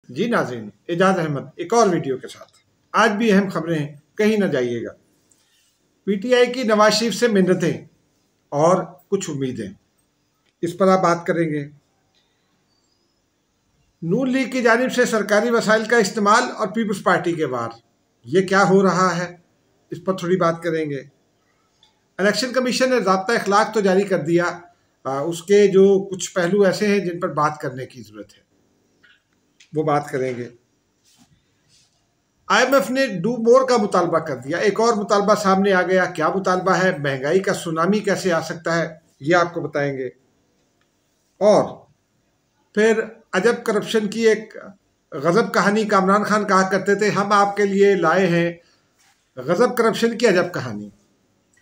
जी नाज़रीन, एजाज अहमद एक और वीडियो के साथ। आज भी अहम खबरें, कहीं ना जाइएगा। पीटीआई की नवाज शरीफ से मिन्नतें और कुछ उम्मीदें, इस पर आप बात करेंगे। नून लीग की जानिब से सरकारी वसाइल का इस्तेमाल और पीपल्स पार्टी के वार, ये क्या हो रहा है, इस पर थोड़ी बात करेंगे। इलेक्शन कमीशन ने ज़ाब्ता इखलाक तो जारी कर दिया, उसके जो कुछ पहलू ऐसे हैं जिन पर बात करने की ज़रूरत है, वो बात करेंगे। IMF ने डू मोर का मुतालबा कर दिया, एक और मुतालबा सामने आ गया। क्या मुतालबा है? महंगाई का सुनामी कैसे आ सकता है, ये आपको बताएंगे। और फिर अजब करप्शन की एक गजब कहानी, कामरान खान कहा करते थे, हम आपके लिए लाए हैं गजब करप्शन की अजब कहानी।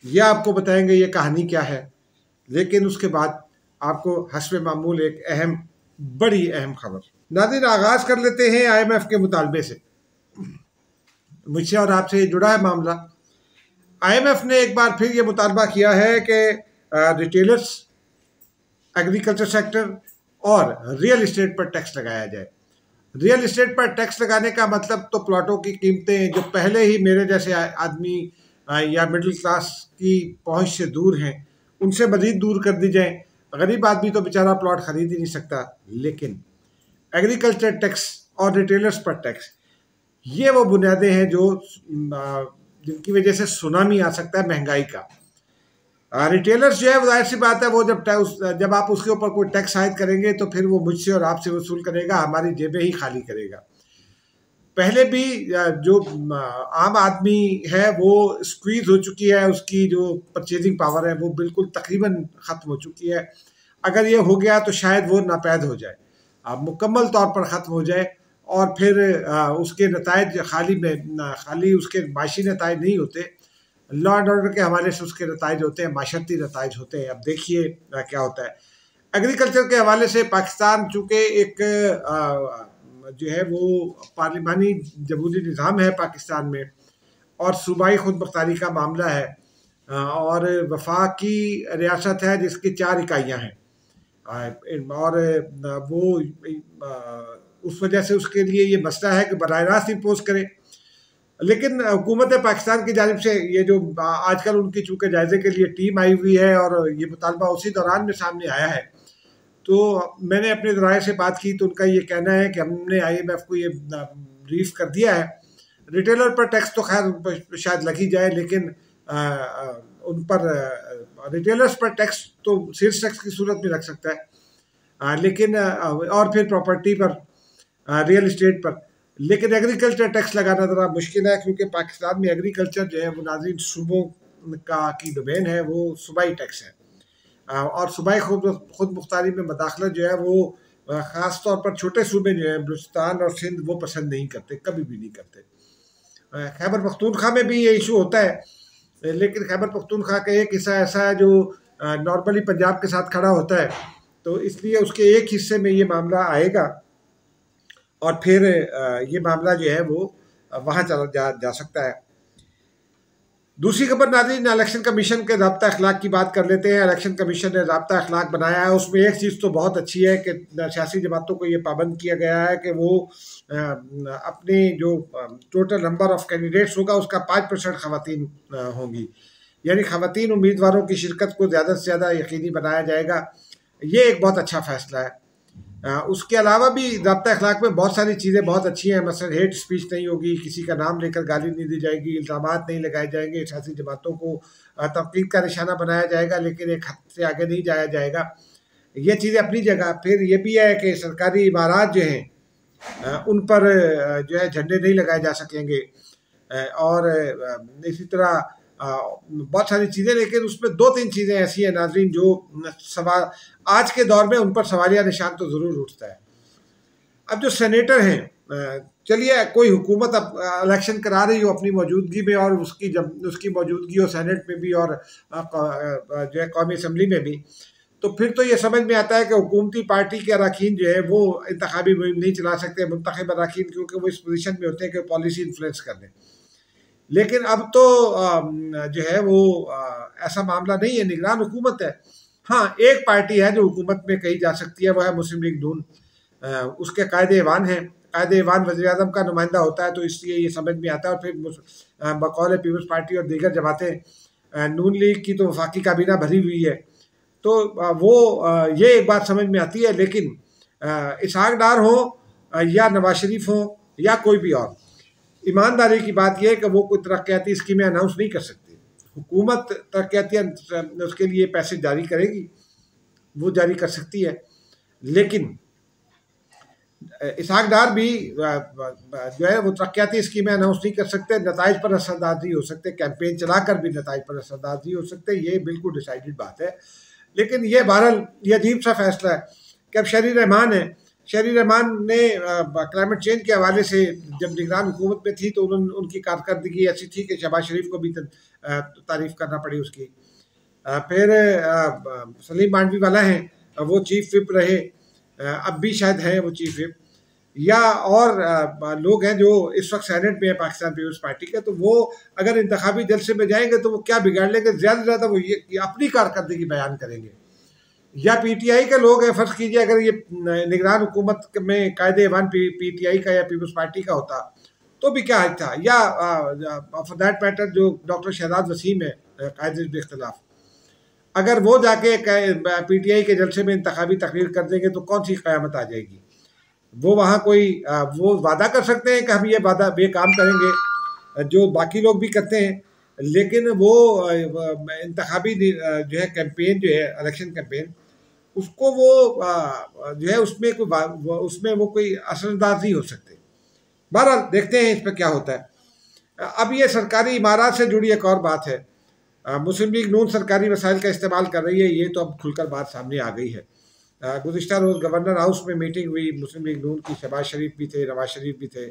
ये आपको बताएंगे ये कहानी क्या है। लेकिन उसके बाद आपको हस्बे मामूल एक बड़ी अहम खबर। नाज़रीन, आगाज कर लेते हैं IMF के मुतालबे से। मुझसे और आपसे जुड़ा है मामला। IMF ने एक बार फिर ये मुतालबा किया है कि रिटेलर्स, एग्रीकल्चर सेक्टर और रियल इस्टेट पर टैक्स लगाया जाए। रियल इस्टेट पर टैक्स लगाने का मतलब तो प्लॉटों की कीमतें जो पहले ही मेरे जैसे आदमी या मिडिल क्लास की पहुंच से दूर हैं, उनसे मजीद दूर कर दी जाए। गरीब आदमी तो बेचारा प्लॉट खरीद ही नहीं सकता। लेकिन एग्रीकल्चर टैक्स और रिटेलर्स पर टैक्स, ये वो बुनियादें हैं जो जिनकी वजह से सुनामी आ सकता है महंगाई का। रिटेलर्स जो है, जाहिर सी बात है, वो जब आप उसके ऊपर कोई टैक्स आयद करेंगे तो फिर वो मुझसे और आपसे वसूल करेगा, हमारी जेबें ही खाली करेगा। पहले भी जो आम आदमी है वो स्क्वीज हो चुकी है, उसकी जो परचेजिंग पावर है वो बिल्कुल तकरीबन ख़त्म हो चुकी है। अगर ये हो गया तो शायद वो नापैद हो जाए, मुकम्मल तौर पर ख़त्म हो जाए। और फिर उसके नतायज खाली उसके माशी नतायज नहीं होते, लॉ एंड ऑर्डर के हवाले से उसके नतायज होते हैं, माशरती नतायज होते हैं। अब देखिए क्या होता है। एग्रीकल्चर के हवाले से पाकिस्तान चूँकि एक जो है वो पार्लिमानी जमहूरी निज़ाम है पाकिस्तान में, और सूबाई खुद मुख्तारी का मामला है, और वफाकी रियासत है जिसकी 4 इकाइयाँ हैं, और वो उस वजह से उसके लिए ये मसला है कि बराह रास्त इम्पोज करे। लेकिन हुकूमत पाकिस्तान की जानिब से ये जो आजकल उनकी चूँकि जायजे के लिए टीम आई हुई है और ये मुतालबा उसी दौरान में सामने आया है, तो मैंने अपने ज़राए से बात की तो उनका ये कहना है कि हमने IMF को ये ब्रीफ कर दिया है। रिटेलर पर टैक्स तो खैर शायद लगी जाए, लेकिन उन पर रिटेलर्स पर टैक्स तो सेल्स टैक्स की सूरत में लग सकता है, लेकिन और फिर प्रॉपर्टी पर, रियल इस्टेट पर। लेकिन एग्रीकल्चर टैक्स लगाना ज़रा मुश्किल है, क्योंकि पाकिस्तान में एग्रीकल्चर जो है वो नाज़रीन सूबों की डोमेन है, वो सूबाई टैक्स है। और सूबाई खुद मुख्तारी में मदाखलत जो है वो ख़ास तौर पर छोटे सूबे जो हैं बलूचिस्तान और सिंध, वो पसंद नहीं करते, कभी भी नहीं करते। खैबर पख्तूनख्वा में भी ये इशू होता है, लेकिन खैबर पख्तूनख्वा का एक हिस्सा ऐसा है जो नॉर्मली पंजाब के साथ खड़ा होता है, तो इसलिए उसके एक हिस्से में ये मामला आएगा और फिर ये मामला जो है वो वहाँ चला जा सकता है। दूसरी खबर नाज़रीन, इलेक्शन कमीशन के ज़ाब्ता अखलाक की बात कर लेते हैं। इलेक्शन कमीशन ने ज़ाब्ता अखलाक बनाया है, उसमें एक चीज़ तो बहुत अच्छी है कि सियासी जमातों को ये पाबंद किया गया है कि वो अपने जो टोटल नंबर ऑफ कैंडिडेट्स होगा उसका 5% ख़वातीन होंगी, यानी ख़वातीन उम्मीदवारों की शिरकत को ज़्यादा से ज़्यादा यकीनी बनाया जाएगा। ये एक बहुत अच्छा फ़ैसला है। उसके अलावा भी ज़ाब्ता अखलाक में बहुत सारी चीज़ें बहुत अच्छी हैं। मसलन हेट स्पीच नहीं होगी, किसी का नाम लेकर गाली नहीं दी जाएगी, इल्ज़ामात नहीं लगाए जाएंगे, सियासी जमातों को तनकीद का निशाना बनाया जाएगा, लेकिन एक हद से आगे नहीं जाया जाएगा। ये चीज़ें अपनी जगह। फिर ये भी है कि सरकारी इमारत जो हैं उन पर जो है झंडे नहीं लगाए जा सकेंगे, और इसी तरह बहुत सारी चीज़ें। लेकिन उसमें 2-3 चीज़ें ऐसी हैं नाज़रीन जो सवाल आज के दौर में उन पर सवालिया निशान तो ज़रूर उठता है। अब जो सेनेटर हैं, चलिए कोई हुकूमत अब इलेक्शन करा रही हो अपनी मौजूदगी में, और उसकी मौजूदगी हो सेनेट में भी और जो है कौमी असम्बली में भी, तो फिर तो ये समझ में आता है कि हुकूमती पार्टी के अरकान जो है वो इंतखाबी मुहिम नहीं चला सकते, मुंतखब अरकान, क्योंकि वो इस पोजीशन में होते हैं कि पॉलिसी इन्फ्लुएंस कर दें। लेकिन अब तो जो है वो ऐसा मामला नहीं है, निगरान हुकूमत है। हाँ, एक पार्टी है जो हुकूमत में कही जा सकती है, वह है मुस्लिम लीग नून। उसके कायदे ईवान हैं, कायदे-ए-ईवान वज़ीर-ए-आज़म का नुमाइंदा होता है, तो इसलिए ये समझ में आता है। और फिर बकौल पीपल्स पार्टी और दीगर जमातें नून लीग की तो वफाकी काबीना भरी हुई है, तो ये एक बात समझ में आती है। लेकिन इसहाक डार हो या नवाज शरीफ हो या कोई भी और, ईमानदारी की बात यह है कि वो कोई तरक्याती स्कीमें अनाउंस नहीं कर सकती। हुकूमत तरक्याती उसके लिए पैसे जारी करेगी, वो जारी कर सकती है, लेकिन इसहाक डार भी जो है वो तरक्याती स्कीमें अनाउंस नहीं कर सकते, नताइज पर असरदार नहीं हो सकते, कैंपेन चलाकर भी नताइज पर असरदार नहीं हो सकते। ये बिल्कुल डिसाइडेड बात है। लेकिन ये बहरहाल ये अजीब सा फैसला है कि अब शहरी रहमान है, शहरी रहमान ने क्लाइमेट चेंज के हवाले से जब निगरान हुकूमत में थी तो उनकी कारकर्दगी ऐसी थी कि शहबाज शरीफ को भी तारीफ करना पड़ी उसकी। फिर सलीम मांडवी वाला हैं, वो चीफ विप रहे, अब भी शायद हैं वो चीफ विप, या और लोग हैं जो इस वक्त सेनेट में है पाकिस्तान पीपल्स पार्टी के। तो वो अगर इंतखाबी जलसे में जाएंगे तो वो क्या बिगाड़ लेंगे? ज़्यादा से ज़्यादा वो ये अपनी कारकर्दगी बयान करेंगे। या पीटीआई के लोग हैं, फ़र्ज़ कीजिए अगर ये निगरान हुकूमत में कायदे-ए-ईवान पीटीआई का या पीपल्स पार्टी का होता तो भी क्या था। या फॉर दैट मैटर जो डॉक्टर शहजाद वसीम है कायदे के खिलाफ, अगर वो जाके पीटीआई के जलसे में इंतखाबी तकरीर कर देंगे तो कौन सी क़यामत आ जाएगी? वो वहाँ कोई वो वादा कर सकते हैं कि हम ये काम करेंगे जो बाकी लोग भी करते हैं, लेकिन वो इंतखाबी जो है कैंपेन जो है इलेक्शन कैंपेन, उसको वो जो है उसमें वो कोई असरअंदाज नहीं हो सकते। बहरहाल देखते हैं इस पर क्या होता है। अब ये सरकारी इमारत से जुड़ी एक और बात है। मुस्लिम लीग नून सरकारी वसाइल का इस्तेमाल कर रही है, ये तो अब खुलकर बात सामने आ गई है। गुज़िश्ता रोज़ गवर्नर हाउस में मीटिंग हुई, मुस्लिम लीग नून की शहबाज शरीफ भी थे, नवाज शरीफ भी थे।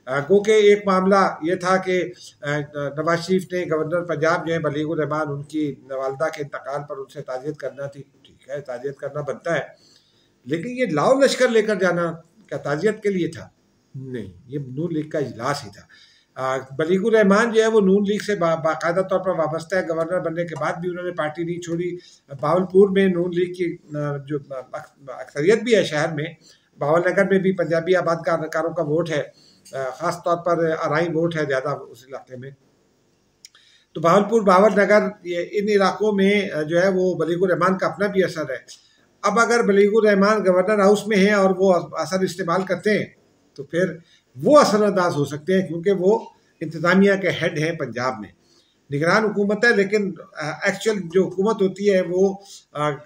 गो के एक मामला ये था कि नवाज शरीफ ने गवर्नर पंजाब जो है बलीगुर रहमान, उनकी वालदा के इंतकाल पर उनसे ताज़ियत करना थी। ठीक है, ताज़ियत करना बनता है, लेकिन ये लाओ लश्कर लेकर जाना क्या ताज़ियत के लिए था? नहीं, ये नून लीग का इजलास ही था। बलीगुर रहमान जो है वो नून लीग से बाकायदा तौर पर वाबस्ता है। गवर्नर बनने के बाद भी उन्होंने पार्टी नहीं छोड़ी। बावलपुर में नून लीग की जो अक्सरियत भी है शहर में, बावल नगर में भी पंजाबी आबादकारों का वोट है, ख़ास तौर पर आरई वोट है ज़्यादा उस इलाके में। तो बावलपुर बावल नगर इन इलाकों में जो है वो बलीगुर रहमान का अपना भी असर है। अब अगर बलीगुर रहमान गवर्नर हाउस में हैं और वो असर इस्तेमाल करते हैं तो फिर वो असरअंदाज हो सकते हैं, क्योंकि वो इंतज़ामिया के हेड हैं पंजाब में। निगरान हुकूमत है, लेकिन एक्चुअल जो हुकूमत होती है वो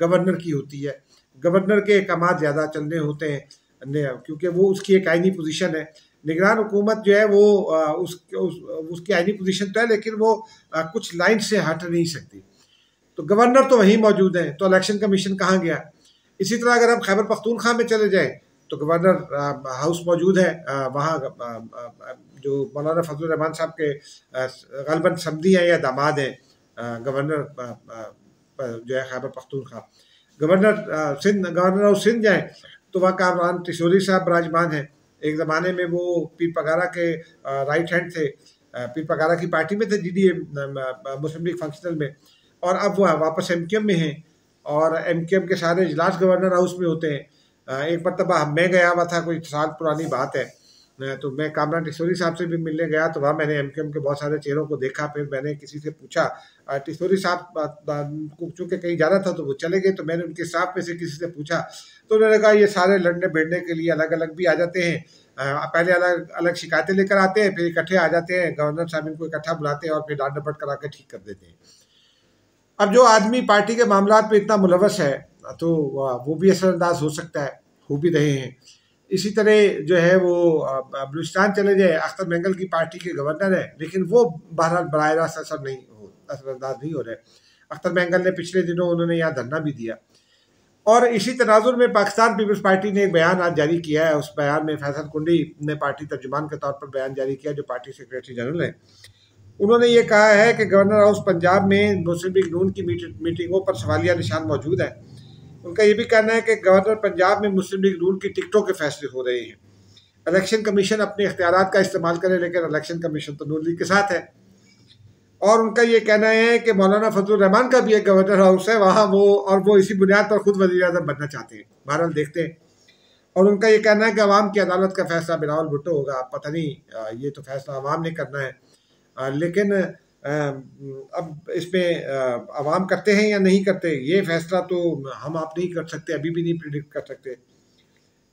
गवर्नर की होती है। गवर्नर के अहकाम ज़्यादा चलने होते हैं, क्योंकि वो उसकी एक आइनी पोजीशन है। निगरान हुकूमत जो है वो उसकी आइनी पोजीशन तो है, लेकिन वो कुछ लाइन से हट नहीं सकती। तो गवर्नर तो वहीं मौजूद हैं, तो इलेक्शन कमीशन कहाँ गया? इसी तरह अगर हम खैबर पख्तूनख्वा में चले जाएँ तो गवर्नर हाउस मौजूद है, वहाँ जो मौलाना फजल रहमान साहब के गलबन समधी हैं या दामाद हैं गवर्नर जो है खैबर पख्तूनख्वा। गवर्नर ऑफ सिंध जाएँ तो वहाँ कामरान टिशोरी साहब विराजमान हैं। एक ज़माने में वो पीर पगारा के राइट हैंड थे, पीर पगारा की पार्टी में थे, जीडीए मुस्लिम लीग फंक्शनल में, और अब वो वापस एमकेएम में हैं। और एमकेएम के सारे इजलास गवर्नर हाउस में होते हैं। एक मरतबा मैं गया हुआ था, कोई साल पुरानी बात है, तो मैं कामरान टिशोरी साहब से भी मिलने गया, तो वहाँ मैंने एमकेएम के बहुत सारे चेहरों को देखा। फिर मैंने किसी से पूछा, टिशोरी साहब को चूँकि कहीं जाना था तो वो चले गए, तो मैंने उनके स्टाफ में से किसी से पूछा, तो उन्होंने कहा ये सारे लड़ने भिड़ने के लिए अलग अलग भी आ जाते हैं, पहले अलग अलग शिकायतें लेकर आते हैं, फिर इकट्ठे आ जाते हैं, गवर्नर साहब इनको इकट्ठा बुलाते हैं और फिर डांट डपट करा के ठीक कर देते हैं। अब जो आदमी पार्टी के मामला में इतना मुलवस है तो वो भी असरअंदाज हो सकता है, हो भी रहे हैं। इसी तरह जो है वो बलूचिस्तान चले जाए, अख्तर मेंगल की पार्टी के गवर्नर है, लेकिन वो बहरहाल बराह रास्त असरअंदाज नहीं हो रहे। अख्तर मेंगल ने पिछले दिनों उन्होंने यहाँ धरना भी दिया। और इसी तनाजुर में पाकिस्तान पीपल्स पार्टी ने एक बयान आज जारी किया है। उस बयान में फैसल कुंडी ने पार्टी तर्जुमान के तौर पर बयान जारी किया, जो पार्टी सेक्रेटरी जनरल है। उन्होंने ये कहा है कि गवर्नर हाउस पंजाब में मुस्लिम लीग नून की मीटिंगों पर सवालिया निशान मौजूद है। उनका ये भी कहना है कि गवर्नर पंजाब में मुस्लिम लीग नून की टिकटों के फैसले हो रहे हैं। इलेक्शन कमीशन अपने इख्तियारात का इस्तेमाल करे, लेकिन इलेक्शन कमीशन तो नून लीग के साथ है। और उनका ये कहना है कि मौलाना फजल रहमान का भी एक गवर्नर हाउस है वहाँ, वो इसी बुनियाद पर खुद वज़ीर-ए-आज़म बनना चाहते हैं। बहरहाल देखते हैं। और उनका ये कहना है कि अवाम की अदालत का फैसला बिलावल भुट्टो होगा। पता नहीं, ये तो फैसला अवाम ने करना है, लेकिन अब इसमें अवाम करते हैं या नहीं करते, ये फैसला तो हम आप नहीं कर सकते, अभी भी नहीं प्रिडिक्ट कर सकते।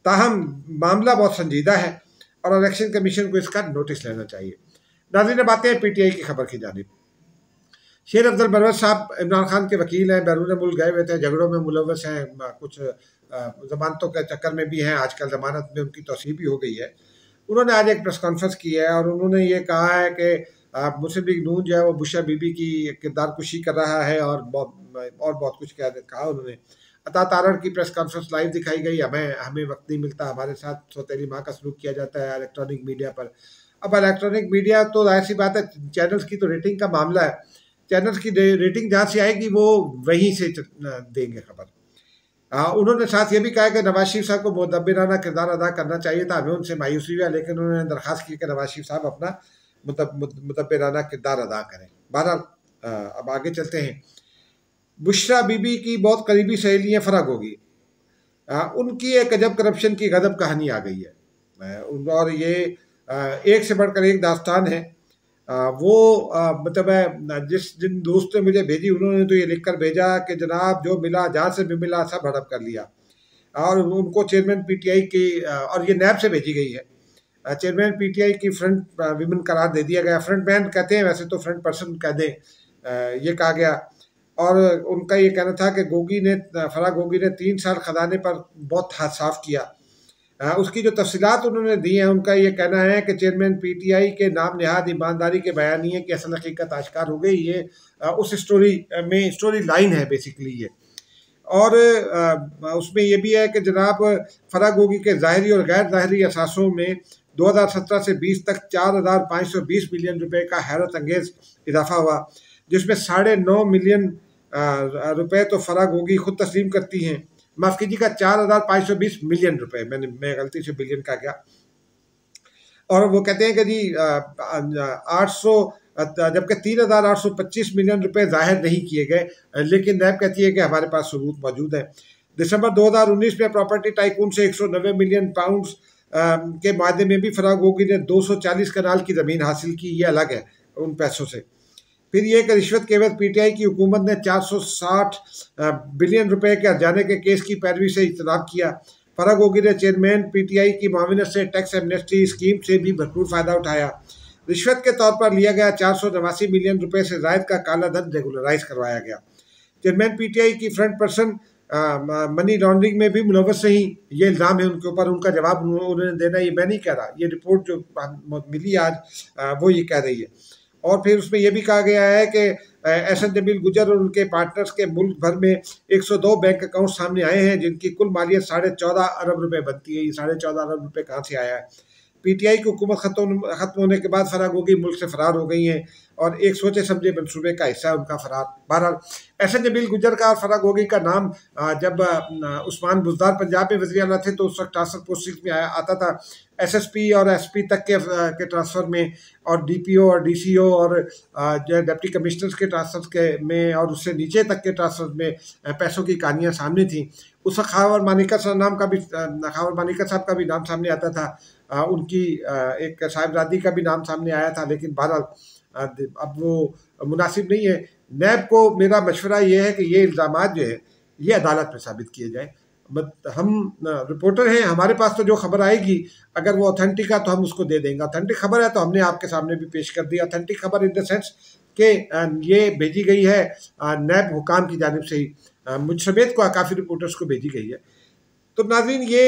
ताहम मामला बहुत संजीदा है और इलेक्शन कमीशन को इसका नोटिस लेना चाहिए। नाज़रीन, अब आते हैं पीटीआई की खबर की जानिब। शेर अफजल बरवत साहब इमरान खान के वकील हैं, बैरून मुल्क गए हुए थे, झगड़ों में मुलव्वस हैं, कुछ जमानतों के चक्कर में भी हैं, आजकल जमानत में उनकी तौसीह भी हो गई है। उन्होंने आज एक प्रेस कॉन्फ्रेंस की है और उन्होंने ये कहा है कि मुस्लिम लीग नून जो है वो बुशरा बीबी की किरदार कुशी कर रहा है और बहुत कुछ कहा उन्होंने। अता तारड़ की प्रेस कॉन्फ्रेंस लाइव दिखाई गई। हमें वक्त नहीं मिलता, हमारे साथ सौतेली माँ का सलूक किया जाता है इलेक्ट्रॉनिक मीडिया पर। अब इलेक्ट्रॉनिक मीडिया तो जाहिर सी बात है, चैनल्स की तो रेटिंग का मामला है, चैनल्स की रेटिंग जहाँ से आएगी वो वहीं से देंगे खबर। उन्होंने साथ ये भी कहा कि नवाज शरीफ साहब को मुदब्बिराना किरदार अदा करना चाहिए था, हमें उनसे मायूसी हुई, लेकिन उन्होंने दरख्वास्त की कि नवाज शरीफ साहब अपना मुदब्बिराना किरदार अदा करें। बहरहाल अब आगे चलते हैं। बुशरा बीबी की बहुत करीबी सहेली हैं फराग होगी, उनकी एक अजब करप्शन की गजब कहानी आ गई है, और ये एक से बढ़कर एक दास्तान है। वो मतलब जिन दोस्त ने मुझे भेजी उन्होंने तो ये लिखकर भेजा कि जनाब जो मिला जहाँ से भी मिला सब हड़प कर लिया, और उनको चेयरमैन पीटीआई की, और ये नैब से भेजी गई है, चेयरमैन पीटीआई की फ्रंट विमेन करार दे दिया गया। फ्रंट मैन कहते हैं, वैसे तो फ्रंट पर्सन कह दें, ये कहा गया। और उनका ये कहना था कि फराग गोगी ने 3 साल खजाने पर बहुत हाथ साफ किया। उसकी जो तफसीलात उन्होंने दी हैं, उनका ये कहना है कि चेयरमैन पीटीआई के नाम निहाद ईमानदारी के बयानिए की असल हकीकत आश्कार हो गई। ये उस स्टोरी लाइन है बेसिकली ये। और उसमें यह भी है कि जनाब फराग गोगी के ज़ाहिरी और गैर ज़ाहिरी असासों में 2017 से 20 तक 4,520 मिलियन रुपए का हैरत अंगेज इजाफा हुआ, जिसमें 9.5 मिलियन रुपए तो फराग गोगी खुद तस्लीम करती हैं। माफ कीजिएगा, 4,520 मिलियन रुपए, मैं गलती से बिलियन का गया। और वो कहते हैं कि जी 800, जबकि 3,825 मिलियन रुपए जाहिर नहीं किए गए, लेकिन नैब कहती है कि हमारे पास सबूत मौजूद है। दिसंबर 2019 में प्रॉपर्टी टाइकून से 190 मिलियन पाउंड के मादे में भी फराग गोगी ने 240 कनाल की ज़मीन हासिल की, ये अलग है उन पैसों से। फिर ये कि रिश्वत के वक्त पीटीआई की हुकूमत ने 460 बिलियन रुपए के हर्जाने के केस की पैरवी से इज्तनाब किया। फराग गोगी ने चेयरमैन पीटीआई की माविनत से टैक्स एमनेस्टी स्कीम से भी भरपूर फ़ायदा उठाया। रिश्वत के तौर पर लिया गया 489 मिलियन रुपए से जायद का काला धन रेगुलराइज करवाया गया। चेयरमैन पीटीआई की फ्रंट पर्सन मनी लॉन्ड्रिंग में भी मुलव्वस रही, ये इल्ज़ाम है उनके ऊपर। उनका जवाब उन्होंने देना, ये मैं नहीं कह रहा, ये रिपोर्ट जो मिली आज वो ये कह रही है। और फिर उसमें यह भी कहा गया है कि एहसन जमील गुजर और उनके पार्टनर्स के मुल्क भर में 102 बैंक अकाउंट सामने आए हैं, जिनकी कुल मालियत 14.5 अरब रुपए बनती है। ये 14.5 अरब रुपए कहाँ से आया है? पीटीआई की हुकूमत खत्म होने के बाद फराग गोगी मुल्क से फरार हो गई हैं और एक सोचे समझे मंसूबे का हिस्सा है उनका फरार। बहरहाल एहसन जमील गुजर का और फराग गोगी का नाम जब उस्मान बुज़दार पंजाब में वज़ीर आला थे तो उस वक्त ट्रांसफर पोस्टिंग में आता था। एसएसपी और एसपी तक के ट्रांसफ़र में, और डीपीओ और डीसीओ और जो डिप्टी कमिश्नर्स के ट्रांसफ़र के में, और उससे नीचे तक के ट्रांसफ़र में पैसों की कहानियाँ सामने थी। उस वक्त खावर मानिका साहब का भी नाम सामने आता था, उनकी एक साहिबजादी का भी नाम सामने आया था, लेकिन बहरहाल अब वो मुनासिब नहीं है। नैब को मेरा मशवरा ये है कि ये इल्ज़ामात जो है ये अदालत में साबित किए जाए। हम रिपोर्टर हैं, हमारे पास तो जो खबर आएगी अगर वो ऑथेंटिक है तो हम उसको दे देंगे। ऑथेंटिक खबर है तो हमने आपके सामने भी पेश कर दी। ऑथेंटिक खबर इन द सेंस कि ये भेजी गई है नैब हुकाम की जानिब से ही, मुझ समेत को काफ़ी रिपोर्टर्स को भेजी गई है। तो नाज़रीन ये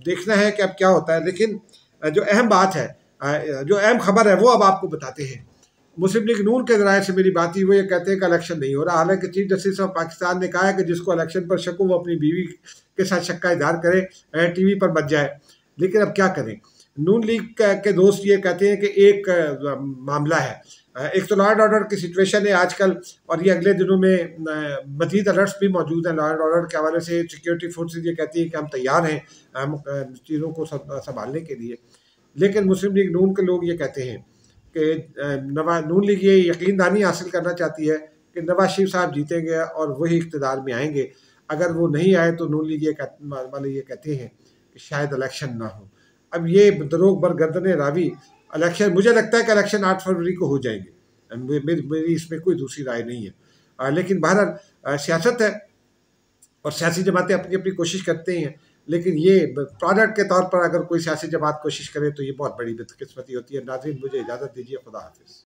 देखना है कि अब क्या होता है। लेकिन जो अहम बात है, जो अहम खबर है वो अब आपको बताते हैं। मुस्लिम लीग नून के ज़राए से मेरी बात हुई, वो ये कहते हैं कि इलेक्शन नहीं हो रहा। हालांकि चीफ जस्टिस ऑफ पाकिस्तान ने कहा है कि जिसको इलेक्शन पर शक हो वो अपनी बीवी के साथ शक का इजहार करे, टीवी पर बच जाए। लेकिन अब क्या करें, नून लीग के दोस्त ये कहते हैं कि एक मामला है, एक तो लॉ एंड ऑर्डर की सिचुएशन है आजकल, और ये अगले दिनों में मजीद अलर्ट्स भी मौजूद हैं लॉ एंड ऑर्डर के हवाले से। सिक्योरिटी फोर्सेज ये कहती है कि हम तैयार हैं चीज़ों को संभालने के लिए। लेकिन मुस्लिम लीग नून के लोग ये कहते हैं कि नून लीग ये यकीन दहानी हासिल करना चाहती है कि नवाज शरीफ साहब जीतेंगे और वही इक़्तिदार में आएंगे। अगर वो नहीं आए तो नून लीग वाले ये कहते हैं कि शायद इलेक्शन ना हो। अब ये दरोग बरगर्दने रावी, इलेक्शन मुझे लगता है कि इलेक्शन 8 फरवरी को हो जाएंगे, मेरी इसमें कोई दूसरी राय नहीं है। लेकिन बहरहाल सियासत है और सियासी जमातें अपनी अपनी कोशिश करते हैं, लेकिन ये प्रोडक्ट के तौर पर अगर कोई सियासी जमात कोशिश करे तो ये बहुत बड़ी बदकिस्मती होती है। नाज़रीन, मुझे इजाज़त दीजिए, खुदा हाफिज़।